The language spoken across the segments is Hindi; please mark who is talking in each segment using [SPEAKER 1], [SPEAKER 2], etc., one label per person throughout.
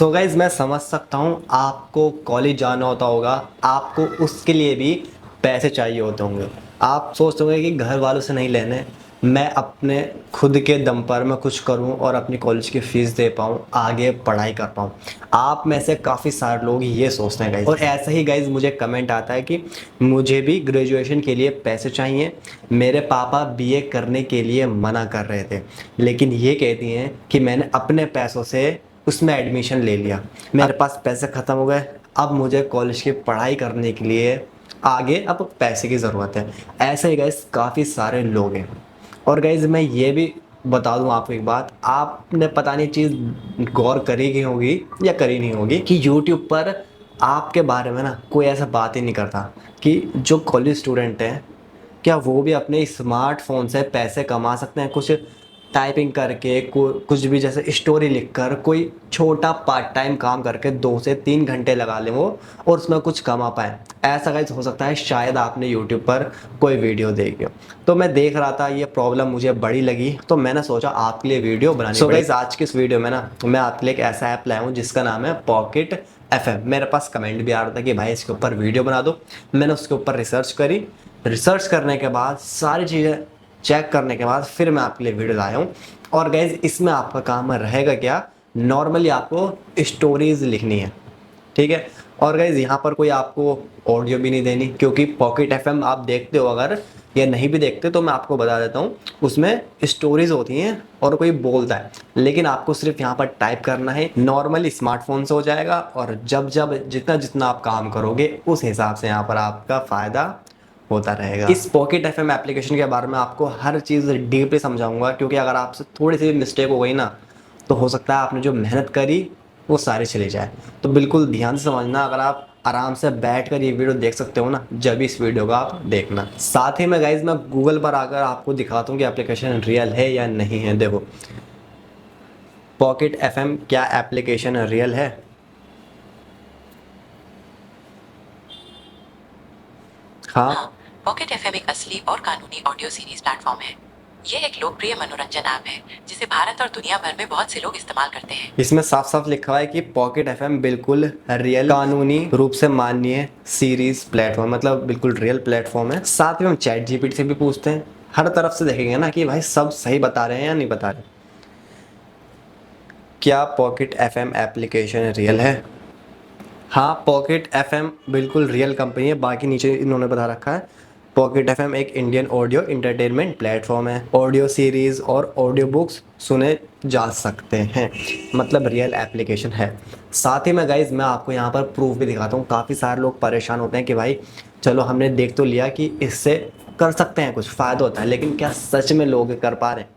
[SPEAKER 1] तो गाइज़ मैं समझ सकता हूँ आपको कॉलेज जाना होता होगा, आपको उसके लिए भी पैसे चाहिए होते होंगे। आप सोचते होंगे कि घर वालों से नहीं लेने, मैं अपने खुद के दम पर मैं कुछ करूँ और अपनी कॉलेज की फ़ीस दे पाऊँ, आगे पढ़ाई कर पाऊँ। आप में से काफ़ी सारे लोग ये सोचते हैं गाइज़, और ऐसा ही गाइज़ मुझे कमेंट आता है कि मुझे भी ग्रेजुएशन के लिए पैसे चाहिए। मेरे पापा बीए करने के लिए मना कर रहे थे, लेकिन ये कहती हैं कि मैंने अपने पैसों से उसमें एडमिशन ले लिया, मेरे पास पैसे ख़त्म हो गए, अब मुझे कॉलेज की पढ़ाई करने के लिए आगे अब पैसे की ज़रूरत है। ऐसे ही गाइस काफ़ी सारे लोग हैं। और गाइस मैं ये भी बता दूं आपको एक बात, आपने पता नहीं चीज़ गौर करी की होगी या करी नहीं होगी कि यूट्यूब पर आपके बारे में ना कोई ऐसा बात ही नहीं करता कि जो कॉलेज स्टूडेंट हैं क्या वो भी अपने स्मार्टफोन से पैसे कमा सकते हैं, कुछ टाइपिंग करके, कुछ भी जैसे स्टोरी लिखकर, कोई छोटा पार्ट टाइम काम करके 2 से 3 घंटे लगा लें वो और उसमें कुछ कमा पाए। ऐसा गाइस हो सकता है शायद आपने यूट्यूब पर कोई वीडियो देखी हो। तो मैं देख रहा था ये प्रॉब्लम मुझे बड़ी लगी, तो मैंने सोचा आपके लिए वीडियो बनानी पड़ी। गाइस आज की इस वीडियो में ना मैं आपके लिए एक ऐसा ऐप लाया हूँ जिसका नाम है पॉकेट एफएम। मेरे पास कमेंट भी आ रहा था कि भाई इसके ऊपर वीडियो बना दो। मैंने उसके ऊपर रिसर्च करी, रिसर्च करने के बाद सारी चीज़ें चेक करने के बाद फिर मैं आपके लिए वीडियो लाया हूँ। और गाइज इसमें आपका काम रहेगा क्या, नॉर्मली आपको स्टोरीज लिखनी है, ठीक है। और गाइज यहाँ पर कोई आपको ऑडियो भी नहीं देनी, क्योंकि पॉकेट एफएम आप देखते हो अगर या नहीं भी देखते तो मैं आपको बता देता हूँ, उसमें स्टोरीज होती हैं और कोई बोलता है, लेकिन आपको सिर्फ यहाँ पर टाइप करना है। नॉर्मली स्मार्टफोन से हो जाएगा और जब जब जितना जितना आप काम करोगे उस हिसाब से यहाँ पर आपका फ़ायदा होता रहेगा। इस पॉकेट एफएम एप्लीकेशन के बारे में आपको हर चीज़ डीपली समझाऊंगा, क्योंकि अगर आपसे थोड़ी सी भी मिस्टेक हो गई ना तो हो सकता है आपने जो मेहनत करी वो सारी चली जाए। तो बिल्कुल ध्यान से समझना, अगर आप आराम से बैठ कर ये वीडियो देख सकते हो ना, जब इस वीडियो का आप देखना। साथ ही में गाइज मैं गूगल पर आकर आपको दिखाता हूँ कि एप्लीकेशन रियल है या नहीं है। देखो पॉकेट एफएम क्या एप्लीकेशन रियल है? हाँ,
[SPEAKER 2] हाँ, पॉकेट एफएम एक असली और कानूनी ऑडियो सीरीज प्लेटफॉर्म है। ये एक लोकप्रिय मनोरंजन ऐप है जिसे भारत और दुनिया भर में बहुत से लोग इस्तेमाल करते हैं।
[SPEAKER 1] इसमें साफ साफ लिखा हुआ है कि पॉकेट एफएम बिल्कुल रियल कानूनी रूप से माननीय सीरीज प्लेटफॉर्म, मतलब बिल्कुल रियल प्लेटफॉर्म है। साथ में हम चैट जीपीटी से भी पूछते हैं, हर तरफ से देखेंगे ना कि भाई सब सही बता रहे हैं या नहीं बता रहे। क्या पॉकेट एफएम एप्लीकेशन रियल है? हाँ, पॉकेट एफएम बिल्कुल रियल कंपनी है। बाकी नीचे इन्होंने बता रखा है पॉकेट एफएम एक इंडियन ऑडियो इंटरटेनमेंट प्लेटफॉर्म है, ऑडियो सीरीज और ऑडियो बुक्स सुने जा सकते हैं, मतलब रियल एप्लीकेशन है। साथ ही में गाइज मैं आपको यहाँ पर प्रूफ भी दिखाता हूँ। काफ़ी सारे लोग परेशान होते हैं कि भाई चलो हमने देख तो लिया कि इससे कर सकते हैं, कुछ फ़ायदा होता है, लेकिन क्या सच में लोग कर पा रहे हैं?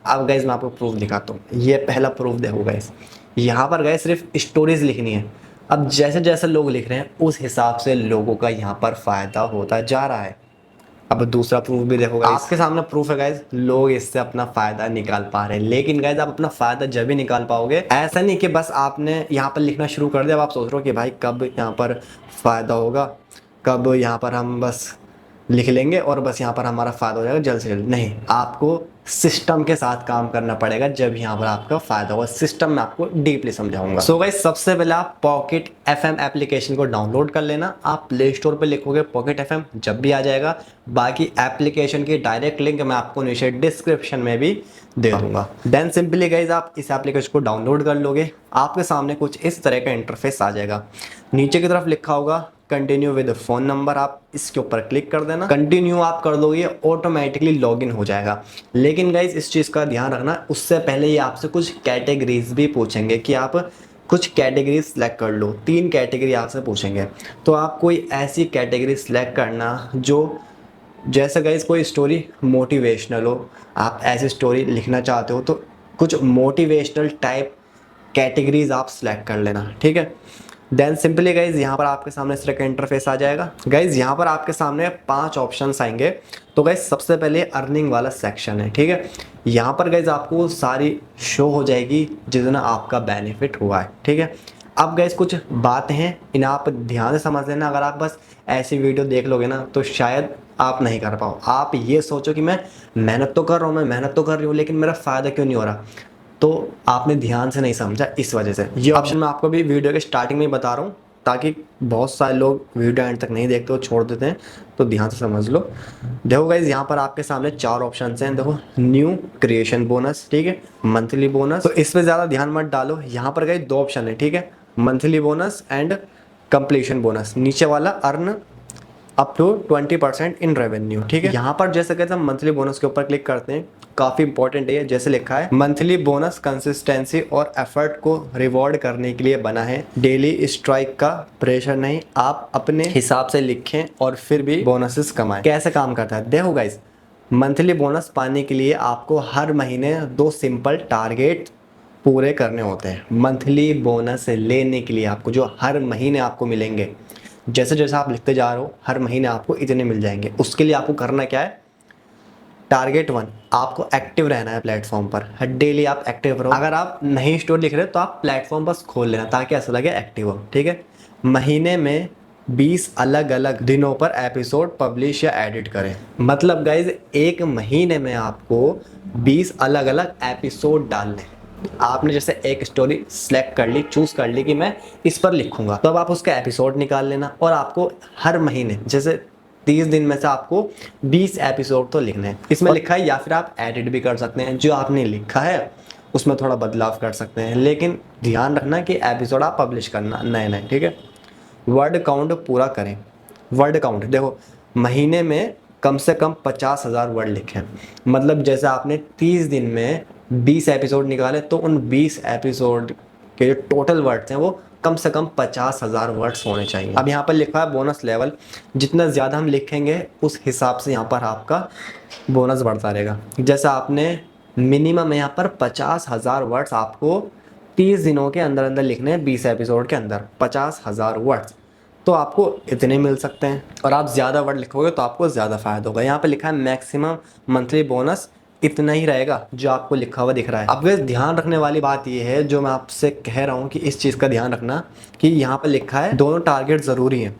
[SPEAKER 1] अब गाइज मैं आपको प्रूफ दिखाता हूँ। ये पहला प्रूफ देखो गाइज, यहाँ पर गाइज सिर्फ स्टोरीज लिखनी है। अब जैसे जैसे लोग लिख रहे हैं उस हिसाब से लोगों का यहाँ पर फायदा होता जा रहा है। अब दूसरा प्रूफ भी देखो गाइस, आपके सामने प्रूफ है गाइस, लोग इससे अपना फायदा निकाल पा रहे हैं। लेकिन गाइस आप अपना फायदा जब भी निकाल पाओगे, ऐसा नहीं कि बस आपने यहाँ पर लिखना शुरू कर दिया, अब आप सोच रहे हो कि भाई कब यहाँ पर फायदा होगा, कब यहाँ पर हम बस लिख लेंगे और बस यहाँ पर हमारा फ़ायदा हो जाएगा जल्द से जल्द। नहीं, आपको सिस्टम के साथ काम करना पड़ेगा जब यहाँ पर आपका फ़ायदा होगा। सिस्टम में आपको डीपली समझाऊंगा। सो गाइस सबसे पहले आप पॉकेट एफएम एप्लीकेशन को डाउनलोड कर लेना। आप प्ले स्टोर पर लिखोगे पॉकेट एफएम, जब भी आ जाएगा। बाकी एप्लीकेशन की डायरेक्ट लिंक मैं आपको नीचे डिस्क्रिप्शन में भी दे दूंगा। देन सिंपली गाइज आप इस एप्लीकेशन को डाउनलोड कर लोगे, आपके सामने कुछ इस तरह का इंटरफेस आ जाएगा। नीचे की तरफ लिखा होगा कंटिन्यू विद फ़ोन नंबर, आप इसके ऊपर क्लिक कर देना। कंटिन्यू आप कर दोगे, ऑटोमेटिकली लॉगिन हो जाएगा। लेकिन गाइज इस चीज़ का ध्यान रखना, उससे पहले ये आपसे कुछ कैटेगरीज भी पूछेंगे कि आप कुछ कैटेगरी सेलेक्ट कर लो। 3 कैटेगरी आपसे पूछेंगे, तो आप कोई ऐसी कैटेगरी सेलेक्ट करना जो, जैसे गाइज कोई स्टोरी मोटिवेशनल हो, आप ऐसी स्टोरी लिखना चाहते हो तो कुछ मोटिवेशनल टाइप कैटेगरीज आप सिलेक्ट कर लेना, ठीक है। देन सिंपली गाइज यहाँ पर आपके सामने इस तरह का इंटरफेस आ जाएगा। गाइज यहाँ पर आपके सामने 5 ऑप्शंस आएंगे। तो गाइज सबसे पहले अर्निंग वाला सेक्शन है, ठीक है। यहाँ पर गाइज आपको सारी शो हो जाएगी जितना आपका बेनिफिट हुआ है, ठीक है। अब गाइज कुछ बातें हैं, इन्हें आप ध्यान से समझ लेना। अगर आप बस ऐसी वीडियो देख लोगे ना तो शायद आप नहीं कर पाओ। आप ये सोचो कि मैं मेहनत तो कर रहा हूँ, मैं मेहनत तो कर रही हूँ, लेकिन मेरा फ़ायदा क्यों नहीं हो रहा। तो आपने ध्यान से नहीं समझा, इस वजह से ये ऑप्शन मैं आपको भी वीडियो के स्टार्टिंग में ही बता रहा हूँ, ताकि बहुत सारे लोग वीडियो एंड तक नहीं देखते हो, छोड़ देते हैं, तो ध्यान से समझ लो। देखो गाइज, यहाँ पर आपके सामने 4 ऑप्शन हैं। देखो, न्यू, क्रिएशन बोनस, ठीक है, मंथली बोनस। तो इस पे ज़्यादा ध्यान मत डालो। यहाँ पर गाइज 2 ऑप्शन है, ठीक है, monthly bonus and completion bonus. नीचे वाला earn up to 20% in revenue, ठीक है। यहाँ पर जैसे कहते हैं मंथली बोनस के ऊपर क्लिक करते हैं, काफ़ी इंपॉर्टेंट है। जैसे लिखा है, मंथली बोनस कंसिस्टेंसी और एफर्ट को रिवॉर्ड करने के लिए बना है, डेली स्ट्राइक का प्रेशर नहीं। आप अपने हिसाब से लिखें और फिर भी बोनसेस कमाएं। कैसे काम करता है, देखो गाइस, मंथली बोनस पाने के लिए आपको हर महीने 2 सिंपल टारगेट पूरे करने होते हैं। मंथली बोनस लेने के लिए आपको जो हर महीने आपको मिलेंगे, जैसे जैसे आप लिखते जा रहे हो, हर महीने आपको इतने मिल जाएंगे। उसके लिए आपको करना क्या है, टारगेट 1, आपको एक्टिव रहना है प्लेटफॉर्म पर। डेली आप एक्टिव रहो। अगर आप नहीं स्टोरी लिख रहे तो आप प्लेटफॉर्म बस खोल लेना, ताकि ऐसा लगे एक्टिव हो, ठीक है। महीने में 20 अलग अलग दिनों पर एपिसोड पब्लिश या एडिट करें। मतलब गाइज, एक महीने में आपको 20 अलग अलग एपिसोड डालने हैं। आपने जैसे एक स्टोरी सेलेक्ट कर ली, चूज कर ली कि मैं इस पर लिखूंगा, तो अब आप उसका एपिसोड निकाल लेना, और आपको हर महीने जैसे 30 दिन में से आपको 20 एपिसोड तो लिखने हैं। इसमें लिखा है, या फिर आप एडिट भी कर सकते हैं, जो आपने लिखा है उसमें थोड़ा बदलाव कर सकते हैं, लेकिन ध्यान रखना कि एपिसोड आप पब्लिश करना नए नए, ठीक है। वर्ड काउंट पूरा करें। वर्ड काउंट देखो, महीने में कम से कम 50,000 वर्ड लिखें। मतलब जैसे आपने 30 दिन में 20 एपिसोड निकाले, तो उन 20 एपिसोड के जो टोटल वर्ड्स हैं वो कम से कम 50,000 वर्ड्स होने चाहिए। अब यहाँ पर लिखा है बोनस लेवल, जितना ज़्यादा हम लिखेंगे उस हिसाब से यहाँ पर आपका बोनस बढ़ता रहेगा। जैसे आपने मिनिमम यहाँ पर 50,000 वर्ड्स आपको 30 दिनों के अंदर अंदर लिखने हैं, 20 एपिसोड के अंदर 50,000 वर्ड्स, तो आपको इतने मिल सकते हैं। और आप ज़्यादा वर्ड लिखोगे तो आपको ज़्यादा फ़ायदा होगा। यहाँ पे लिखा है मैक्सिमम मंथली बोनस इतना ही रहेगा जो आपको लिखा हुआ दिख रहा है। अब वैसे ध्यान रखने वाली बात ये है, जो मैं आपसे कह रहा हूँ कि इस चीज़ का ध्यान रखना, कि यहाँ पर लिखा है दोनों टारगेट ज़रूरी हैं।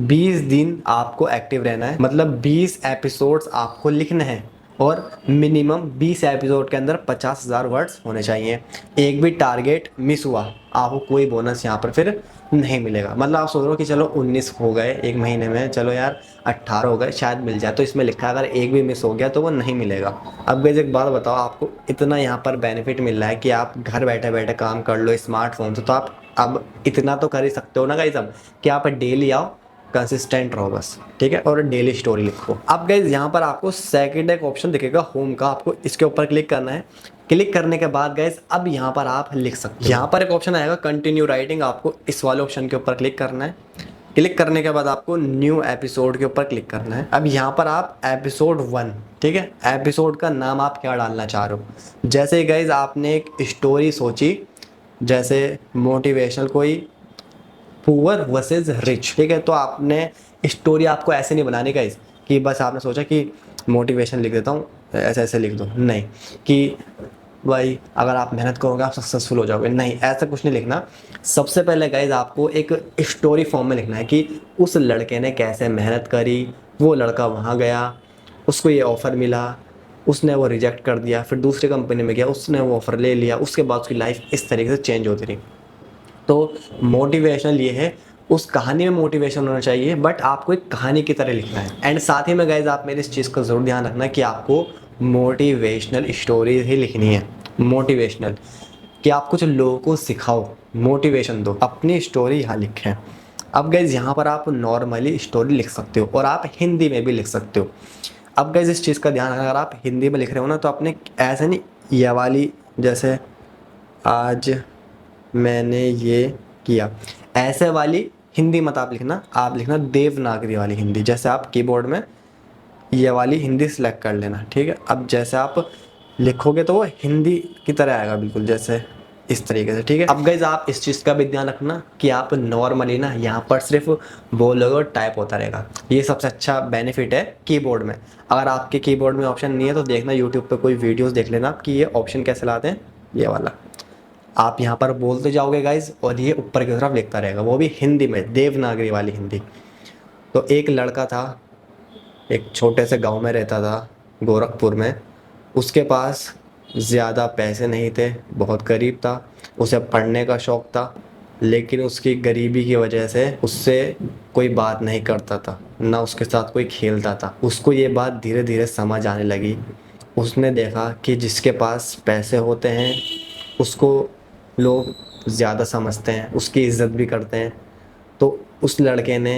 [SPEAKER 1] 20 दिन आपको एक्टिव रहना है, मतलब 20 एपिसोड्स आपको लिखने हैं, और मिनिमम 20 एपिसोड के अंदर 50,000 वर्ड्स होने चाहिए। एक भी टारगेट मिस हुआ, आपको कोई बोनस यहाँ पर फिर नहीं मिलेगा। मतलब आप सोच रहे हो कि चलो 19 हो गए एक महीने में, चलो यार 18 हो गए, शायद मिल जाए, तो इसमें लिखा है अगर एक भी मिस हो गया तो वो नहीं मिलेगा। अब गाइस एक बात बताओ, आपको इतना यहाँ पर बेनिफिट मिल रहा है कि आप घर बैठे बैठे काम कर लो स्मार्टफोन से, तो आप अब इतना तो कर ही सकते हो ना गाइस, अब कि आप डेली आओ, कंसिस्टेंट रहो बस, ठीक है, और डेली स्टोरी लिखो। अब गाइज यहाँ पर आपको सेकंड एक ऑप्शन दिखेगा होम का, आपको इसके ऊपर क्लिक करना है। क्लिक करने के बाद गाइज अब यहाँ पर आप लिख सकते हो। यहाँ पर एक ऑप्शन आएगा कंटिन्यू राइटिंग, आपको इस वाले ऑप्शन के ऊपर क्लिक करना है। क्लिक करने के बाद आपको न्यू एपिसोड के ऊपर क्लिक करना है। अब यहाँ पर आप एपिसोड 1, ठीक है, एपिसोड का नाम आप क्या डालना चाह रहे हो। जैसे ही गाइज आपने एक स्टोरी सोची, जैसे मोटिवेशनल कोई पुअर वर्सेस रिच, ठीक है, तो आपने स्टोरी आपको ऐसे नहीं बनानी गाइस कि बस आपने सोचा कि मोटिवेशन लिख देता हूँ, ऐसे ऐसे लिख दो, नहीं, कि भाई अगर आप मेहनत करोगे आप सक्सेसफुल हो जाओगे, नहीं, ऐसा कुछ नहीं लिखना। सबसे पहले गाइस आपको एक स्टोरी फॉर्म में लिखना है कि उस लड़के ने कैसे मेहनत करी, वो लड़का वहाँ गया, उसको ये ऑफ़र मिला, उसने वो रिजेक्ट कर दिया, फिर दूसरी कंपनी में गया, उसने वो ऑफ़र ले लिया, उसके बाद उसकी लाइफ इस तरीके से चेंज होती रही। तो मोटिवेशनल ये है, उस कहानी में मोटिवेशन होना चाहिए, बट आपको एक कहानी की तरह लिखना है। एंड साथ ही में गाइज आप मेरे इस चीज़ का ज़रूर ध्यान रखना कि आपको मोटिवेशनल स्टोरीज ही लिखनी है। मोटिवेशनल कि आप कुछ लोगों को सिखाओ, मोटिवेशन दो, अपनी स्टोरी यहाँ लिखें। अब गाइज यहाँ पर आप नॉर्मली स्टोरी लिख सकते हो, और आप हिंदी में भी लिख सकते हो। अब गाइज इस चीज़ का ध्यान रखना, अगर आप हिंदी में लिख रहे हो ना, तो आपने ऐसे नहीं ये वाली, जैसे आज मैंने ये किया, ऐसे वाली हिंदी मत आप लिखना, आप लिखना देवनागरी वाली हिंदी। जैसे आप कीबोर्ड में ये वाली हिंदी सेलेक्ट कर लेना, ठीक है। अब जैसे आप लिखोगे तो वो हिंदी की तरह आएगा, बिल्कुल जैसे इस तरीके से, ठीक है। अब गाइज आप इस चीज़ का भी ध्यान रखना कि आप नॉर्मली ना यहाँ पर सिर्फ बोलोगे और टाइप होता रहेगा। ये सबसे अच्छा बेनिफिट है कीबोर्ड में। अगर आपके कीबोर्ड में ऑप्शन नहीं है तो देखना यूट्यूब पे कोई वीडियोस देख लेना कि ये ऑप्शन कैसे लाते हैं। ये वाला आप यहाँ पर बोलते जाओगे गाइज, और ये ऊपर की तरफ लिखता रहेगा, वो भी हिंदी में, देवनागरी वाली हिंदी। तो एक लड़का था, एक छोटे से गांव में रहता था गोरखपुर में, उसके पास ज़्यादा पैसे नहीं थे, बहुत गरीब था, उसे पढ़ने का शौक़ था, लेकिन उसकी गरीबी की वजह से उससे कोई बात नहीं करता था, ना उसके साथ कोई खेलता था। उसको ये बात धीरे धीरे समझ आने लगी। उसने देखा कि जिसके पास पैसे होते हैं उसको लोग ज़्यादा समझते हैं, उसकी इज़्ज़त भी करते हैं। तो उस लड़के ने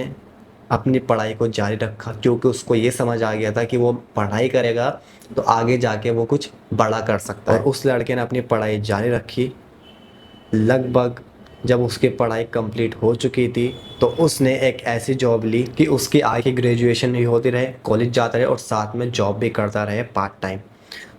[SPEAKER 1] अपनी पढ़ाई को जारी रखा, क्योंकि उसको ये समझ आ गया था कि वो पढ़ाई करेगा तो आगे जाके वो कुछ बड़ा कर सकता है। और उस लड़के ने अपनी पढ़ाई जारी रखी। लगभग जब उसकी पढ़ाई कंप्लीट हो चुकी थी तो उसने एक ऐसी जॉब ली कि उसकी आगे ग्रेजुएशन भी होती रहे, कॉलेज जाता रहे और साथ में जॉब भी करता रहे पार्ट टाइम।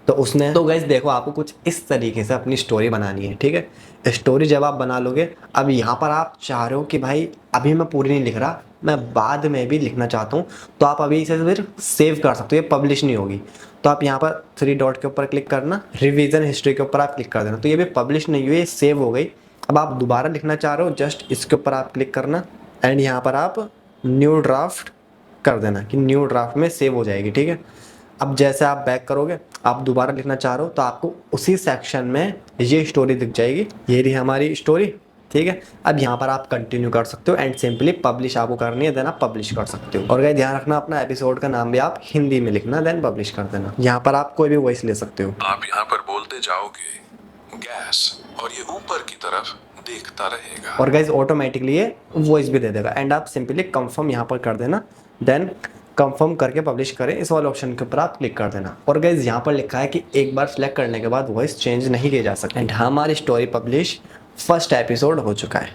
[SPEAKER 1] तो उसने तो गाइस देखो, आपको कुछ इस तरीके से अपनी स्टोरी बनानी है, ठीक है। स्टोरी जब आप बना लोगे, अब यहाँ पर आप चाह रहे हो कि भाई अभी मैं पूरी नहीं लिख रहा, मैं बाद में भी लिखना चाहता हूँ, तो आप अभी इसे फिर सेव कर सकते हो, ये पब्लिश नहीं होगी। तो आप यहाँ पर 3 डॉट के ऊपर क्लिक करना, रिवीजन हिस्ट्री के ऊपर आप क्लिक कर देना, तो ये भी पब्लिश नहीं हुई, ये सेव हो गई। अब आप दोबारा लिखना चाह रहे हो, जस्ट इसके ऊपर आप क्लिक करना एंड यहाँ पर आप न्यू ड्राफ्ट कर देना कि न्यू ड्राफ्ट में सेव हो जाएगी, ठीक है। अब जैसे आप बैक करोगे, आप दोबारा लिखना चाह रहे हो, तो आपको उसी सेक्शन में ये स्टोरी दिख जाएगी, ये रही हमारी स्टोरी, ठीक है। अब यहाँ पर आप कंटिन्यू कर सकते हो एंड सिंपली पब्लिश आपको करनी है, देन आप पब्लिश कर सकते हो। और गाइस ध्यान रखना, अपना एपिसोड का नाम भी आप हिंदी में लिखना, देन पब्लिश कर देना। यहाँ पर आप कोई भी वॉइस ले सकते हो।
[SPEAKER 3] आप यहाँ पर बोलते जाओगे गैस और ये ऊपर की तरफ देखता रहेगा।
[SPEAKER 1] और गाइस ऑटोमेटिकली ये वॉइस भी दे देगा एंड आप सिंपली कंफर्म यहाँ पर कर देना, देन कंफर्म करके पब्लिश करें, इस वाले ऑप्शन के ऊपर आप क्लिक कर देना। और गाइस यहाँ पर लिखा है कि एक बार सिलेक्ट करने के बाद वॉइस चेंज नहीं किया जा सकता। एंड हमारी स्टोरी पब्लिश फर्स्ट एपिसोड हो चुका है।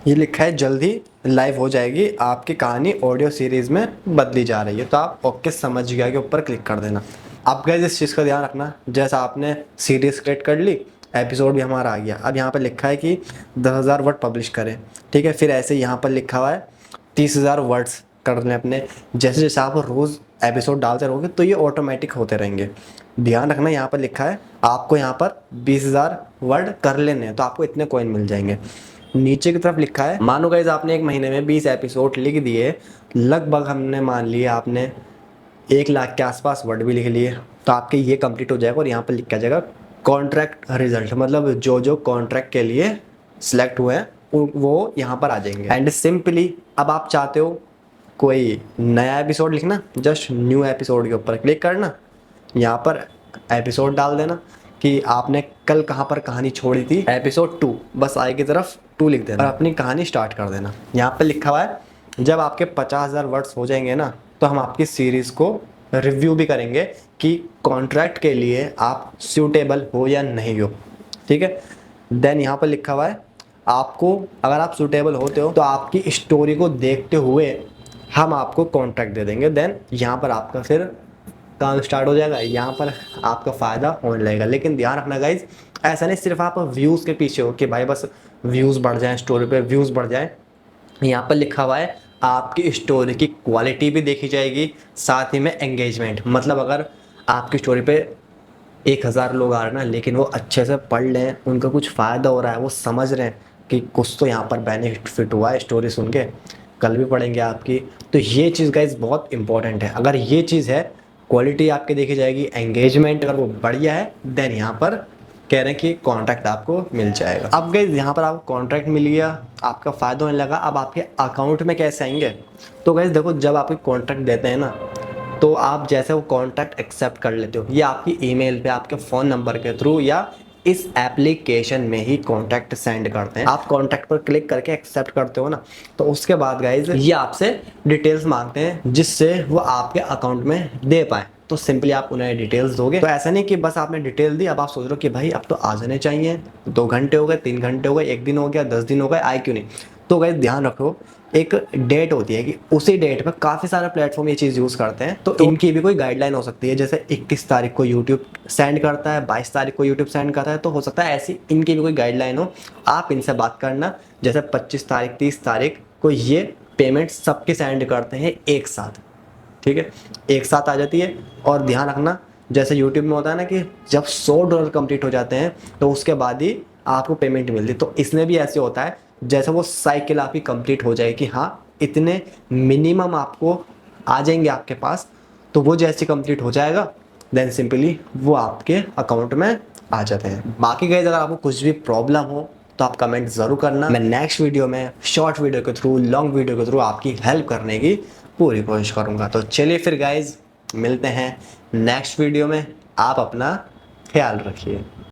[SPEAKER 1] ये लिखा है जल्दी लाइव हो जाएगी, आपकी कहानी ऑडियो सीरीज में बदली जा रही है। तो आप ओके समझ गया के ऊपर क्लिक कर देना। अब गाइस इस चीज़ का ध्यान रखना, जैसा आपने सीरीज क्रिएट कर ली, एपिसोड भी हमारा आ गया। अब यहाँ पर लिखा है कि 10,000 वर्ड पब्लिश करें, ठीक है। फिर ऐसे यहाँ पर लिखा हुआ है 30,000 वर्ड्स करने अपने। जैसे जैसे आप रोज़ एपिसोड डालते रहोगे तो ये ऑटोमेटिक होते रहेंगे। ध्यान रखना, यहाँ पर लिखा है आपको यहाँ पर 20,000 वर्ड कर लेने हैं, तो आपको इतने कॉइन मिल जाएंगे। नीचे की तरफ लिखा है, मानो गाइस आपने एक महीने में 20 एपिसोड लिख दिए, लगभग हमने मान लिया आपने 1 लाख के आसपास वर्ड भी लिख लिए, तो आपके ये कंप्लीट हो जाएगा। और यहाँ पर लिखा जाएगा कॉन्ट्रैक्ट रिजल्ट, मतलब जो जो कॉन्ट्रैक्ट के लिए सिलेक्ट हुए हैं वो यहाँ पर आ जाएंगे। एंड सिंपली अब आप चाहते हो कोई नया एपिसोड लिखना, जस्ट न्यू एपिसोड के ऊपर क्लिक करना, यहाँ पर एपिसोड डाल देना कि आपने कल कहाँ पर कहानी छोड़ी थी, एपिसोड 2, बस आगे की तरफ 2 लिख देना और अपनी कहानी स्टार्ट कर देना। यहाँ पर लिखा हुआ है जब आपके 50,000 वर्ड्स हो जाएंगे ना, तो हम आपकी सीरीज़ को रिव्यू भी करेंगे कि कॉन्ट्रैक्ट के लिए आप सूटेबल हो या नहीं हो, ठीक है। देन यहाँ पर लिखा हुआ है आपको, अगर आप सूटेबल होते हो तो आपकी स्टोरी को देखते हुए हम आपको कॉन्ट्रैक्ट दे देंगे। देन यहाँ पर आपका फिर काम स्टार्ट हो जाएगा, यहाँ पर आपका फ़ायदा होने लगेगा। लेकिन ध्यान रखना गाइज, ऐसा नहीं सिर्फ आप व्यूज़ के पीछे हो कि भाई बस व्यूज़ बढ़ जाएँ, स्टोरी पे व्यूज़ बढ़ जाए। यहाँ पर लिखा हुआ है आपकी स्टोरी की क्वालिटी भी देखी जाएगी, साथ ही में एंगेजमेंट, मतलब अगर आपकी स्टोरी पे 1,000 लोग आ रहे हैं ना, लेकिन वो अच्छे से पढ़ लें, उनको कुछ फ़ायदा हो रहा है, वो समझ रहे हैं कि कुछ तो यहाँ पर बेनिफिट हुआ है स्टोरी सुन के, कल भी पढ़ेंगे आपकी। तो ये चीज़ गाइज बहुत इंपॉर्टेंट है। अगर ये चीज़ है, क्वालिटी आपकी देखी जाएगी, एंगेजमेंट अगर वो बढ़िया है, देन यहाँ पर कह रहे हैं कि कॉन्ट्रैक्ट आपको मिल जाएगा। अब गाइस यहाँ पर आपको कॉन्ट्रैक्ट मिल गया, आपका फ़ायदा होने लगा। अब आपके अकाउंट में कैसे आएंगे, तो गाइस देखो, जब आपको कॉन्ट्रैक्ट देते हैं ना, तो आप जैसे वो कॉन्ट्रैक्ट एक्सेप्ट कर लेते हो, ये आपकी ईमेल पे आपके फ़ोन नंबर के थ्रू या इस एप्लीकेशन में ही कॉन्ट्रैक्ट सेंड करते हैं। आप कॉन्ट्रैक्ट पर क्लिक करके एक्सेप्ट करते हो ना, तो उसके बाद गाइज ये आपसे डिटेल्स मांगते हैं जिससे वो आपके अकाउंट में दे पाए। तो सिंपली आप उन्हें डिटेल्स दोगे। तो ऐसा नहीं कि बस आपने डिटेल दी, अब आप सोच रहे हो कि भाई अब तो आ जाने चाहिए, 2 घंटे हो गए, 3 घंटे हो गए, 1 दिन हो गया, 10 दिन हो गए, आए क्यों नहीं। तो गाइस ध्यान रखो, एक डेट होती है कि उसी डेट पर काफ़ी सारे प्लेटफॉर्म ये चीज़ यूज़ करते हैं, तो इनकी भी कोई गाइडलाइन हो सकती है। जैसे 21 तारीख को यूट्यूब सेंड करता है, 22 तारीख को यूट्यूब सेंड करता है, तो हो सकता है ऐसी इनकी भी कोई गाइडलाइन हो। आप इनसे बात करना, जैसे 25 तारीख 30 तारीख को ये पेमेंट सबके सेंड करते हैं एक साथ, ठीक है, एक साथ आ जाती है। और ध्यान रखना, जैसे यूट्यूब में होता है ना कि जब $100 कंप्लीट हो जाते हैं तो उसके बाद ही आपको पेमेंट मिलती है, तो इसमें भी ऐसे होता है जैसे वो साइकिल आपकी कंप्लीट हो जाए कि हाँ इतने मिनिमम आपको आ जाएंगे आपके पास, तो वो जैसे कंप्लीट हो जाएगा देन सिंपली वो आपके अकाउंट में आ जाते हैं। बाकी गाइस अगर आपको कुछ भी प्रॉब्लम हो तो आप कमेंट ज़रूर करना, मैं नेक्स्ट वीडियो में शॉर्ट वीडियो के थ्रू, लॉन्ग वीडियो के थ्रू आपकी हेल्प करने की पूरी कोशिश करूँगा। तो चलिए फिर गाइस मिलते हैं नेक्स्ट वीडियो में, आप अपना ख्याल रखिए।